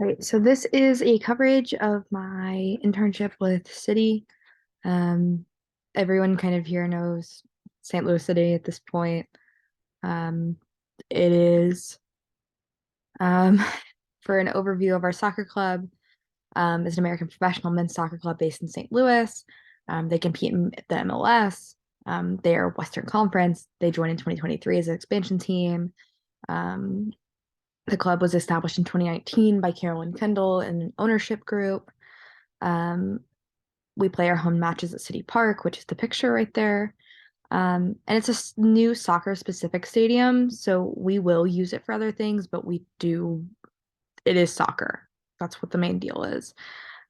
Right, so this is a coverage of my internship with City. Um, Everyone kind of here knows St. Louis City at this point. Um, it is um, for an overview of our soccer club. It's an American professional men's soccer club based in St. Louis. They compete in the MLS. They are Western Conference. They joined in 2023 as an expansion team. Um, the club was established in 2019 by Carolyn Kendall and an ownership group. Um, we play our home matches at City Park, which is the picture right there. And it's a new soccer specific stadium, so we will use it for other things, but it is soccer. That's what the main deal is.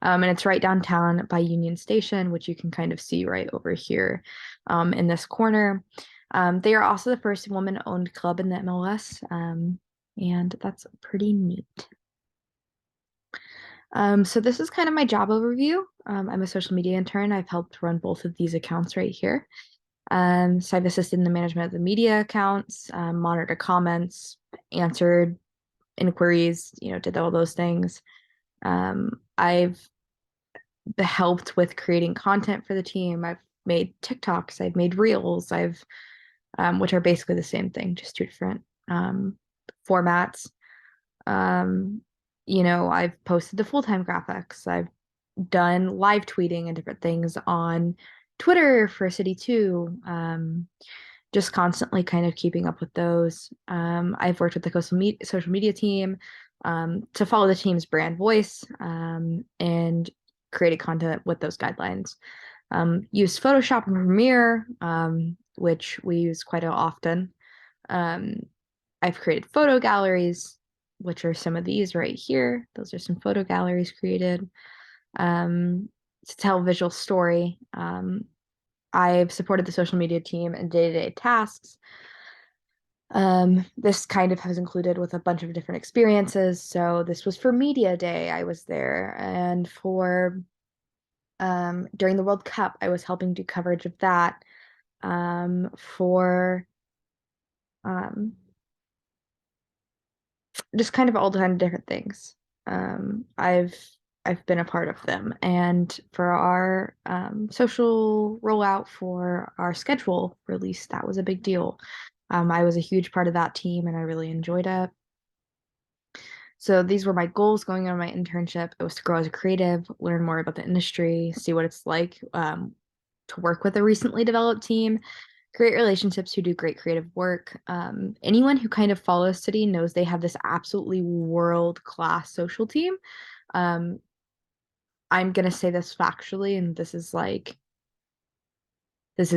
And it's right downtown by Union Station, which you can kind of see right over here in this corner. They are also the first woman-owned club in the MLS, and that's pretty neat. So this is kind of my job overview. I'm a social media intern. I've helped run both of these accounts right here. So I've assisted in the management of the media accounts, monitored comments, answered inquiries, did all those things. I've helped with creating content for the team. I've made TikToks, I've made Reels, which are basically the same thing, just two different formats. Um, I've posted the full-time graphics. I've done live tweeting and different things on Twitter for City 2. Just constantly kind of keeping up with those. I've worked with the social media team to follow the team's brand voice and created content with those guidelines. Used Photoshop and Premiere, which we use quite often. Um, I've created photo galleries, which are some of these right here. Those are some photo galleries created to tell a visual story. I've supported the social media team in day-to-day tasks. This kind of has included with a bunch of different experiences. So this was for Media Day, I was there, and for during the World Cup, I was helping do coverage of that. For just kind of all kinds of different things. I've been a part of them, and for our social rollout for our schedule release, that was a big deal. I was a huge part of that team, and I really enjoyed it. So these were my goals going on my internship. It was to grow as a creative, learn more about the industry, see what it's like to work with a recently developed team, create relationships who do great creative work. Anyone who kind of follows City knows they have this absolutely world-class social team. Um, I'm gonna say this factually, and this is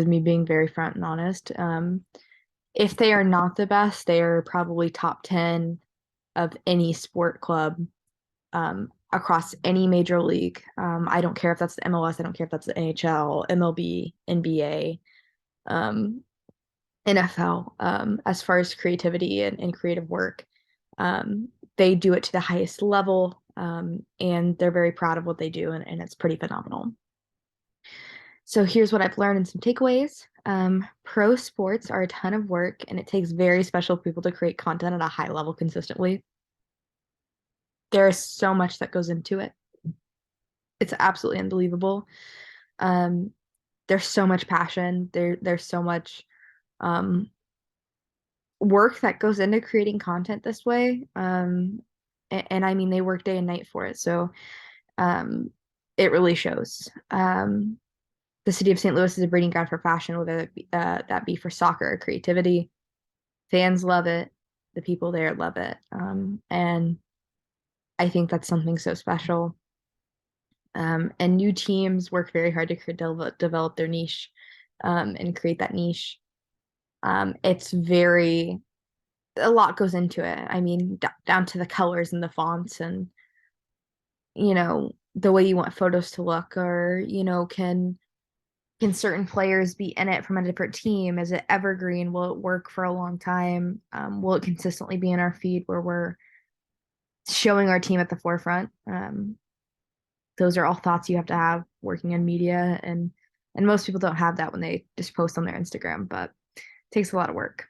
me being very front and honest. If they are not the best, they are probably top 10 of any sport club across any major league. I don't care if that's the MLS, I don't care if that's the NHL, MLB, NBA. NFL as far as creativity and creative work. They do it to the highest level, and they're very proud of what they do, and it's pretty phenomenal. So here's what I've learned and some takeaways. Pro sports are a ton of work, and it takes very special people to create content at a high level consistently. There is so much that goes into it. It's absolutely unbelievable. Um, there's so much passion. There's so much um, work that goes into creating content this way. And I mean, they work day and night for it. So um, it really shows. The city of St. Louis is a breeding ground for fashion, whether that be for soccer or creativity. Fans love it. The people there love it. And I think that's something so special. And new teams work very hard to develop their niche and create that niche. It's very a lot goes into it. I mean, down to the colors and the fonts and, the way you want photos to look or, can certain players be in it from a different team? Is it evergreen? Will it work for a long time? Will it consistently be in our feed where we're showing our team at the forefront? Those are all thoughts you have to have working in media and most people don't have that when they just post on their Instagram, but it takes a lot of work.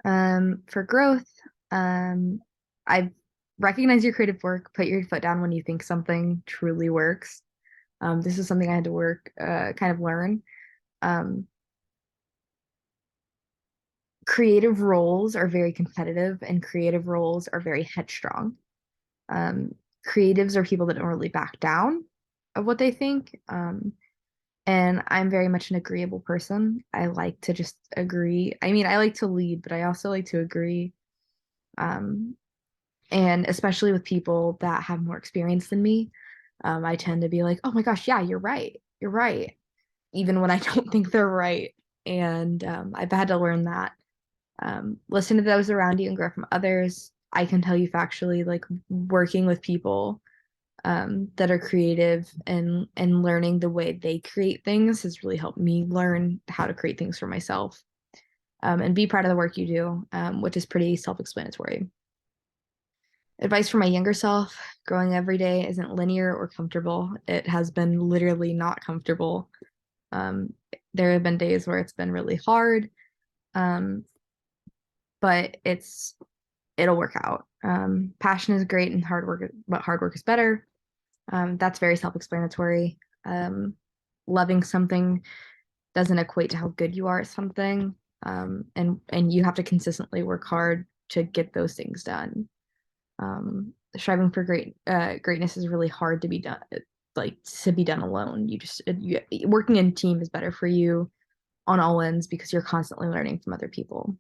For growth, Um, I recognize your creative work, put your foot down when you think something truly works. This is something I had to kind of learn. Um, Creative roles are very competitive and creative roles are very headstrong. Um, Creatives are people that don't really back down of what they think. And I'm very much an agreeable person. I like to just agree. I mean, I like to lead, but I also like to agree. Um, and especially with people that have more experience than me, I tend to be like, oh my gosh, yeah, you're right. You're right. Even when I don't think they're right. And I've had to learn that. Listen to those around you and grow from others. I can tell you factually, like working with people that are creative and learning the way they create things has really helped me learn how to create things for myself, and be proud of the work you do, which is pretty self-explanatory. Advice for my younger self: growing every day isn't linear or comfortable. It has been literally not comfortable. Um, there have been days where it's been really hard, um, but it'll work out. Passion is great and hard work, but hard work is better. That's very self-explanatory. Um, Loving something doesn't equate to how good you are at something. And you have to consistently work hard to get those things done. Striving for greatness is really hard to be done, like to be done alone. Working in team is better for you on all ends because you're constantly learning from other people.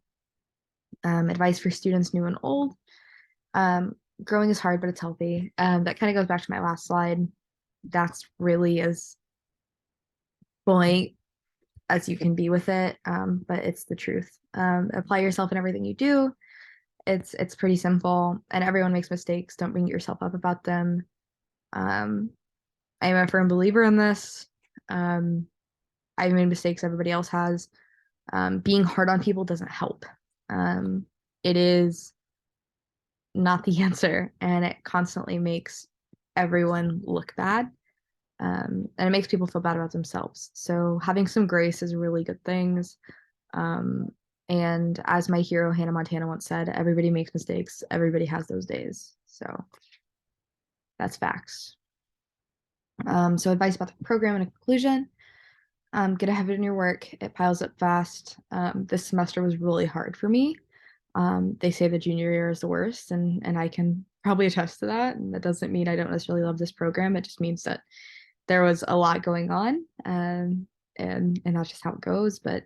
Advice for students new and old: um, growing is hard, but it's healthy. That kind of goes back to my last slide. That's really as blank as you can be with it, but it's the truth. Apply yourself in everything you do. It's pretty simple, and everyone makes mistakes. Don't beat yourself up about them. Um, I am a firm believer in this. Um, I've made mistakes, everybody else has. Being hard on people doesn't help. It is not the answer, and it constantly makes everyone look bad. And it makes people feel bad about themselves. So having some grace is really good things. Um, and as my hero Hannah Montana once said, everybody makes mistakes. Everybody has those days. So that's facts. So advice about the program in a conclusion: get ahead in your work. It piles up fast. This semester was really hard for me. They say the junior year is the worst, and I can probably attest to that. And that doesn't mean I don't necessarily love this program. It just means that there was a lot going on, and that's just how it goes. But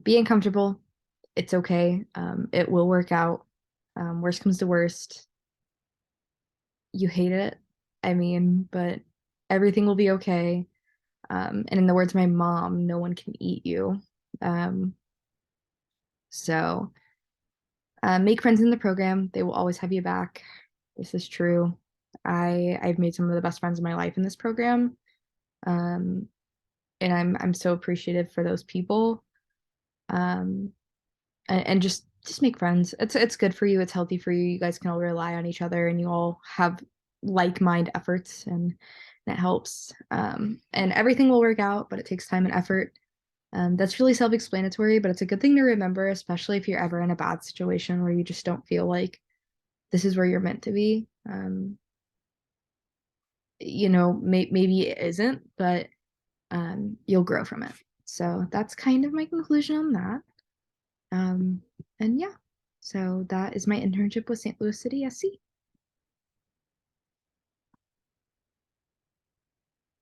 being comfortable, it's okay. It will work out. Worst comes to worst, you hate it. I mean, but everything will be okay. And in the words of my mom, no one can eat you. Um, so make friends in the program. They will always have you back. This is true. I've made some of the best friends in my life in this program. Um, and I'm so appreciative for those people. Um, and just make friends. It's good for you. It's healthy for you. You guys can all rely on each other, and you all have like mind efforts, and that helps. And everything will work out, but it takes time and effort. That's really self-explanatory, but it's a good thing to remember, especially if you're ever in a bad situation where you just don't feel like this is where you're meant to be. Maybe it isn't, but you'll grow from it. So that's kind of my conclusion on that. Um, and yeah, so that is my internship with St. Louis City SC.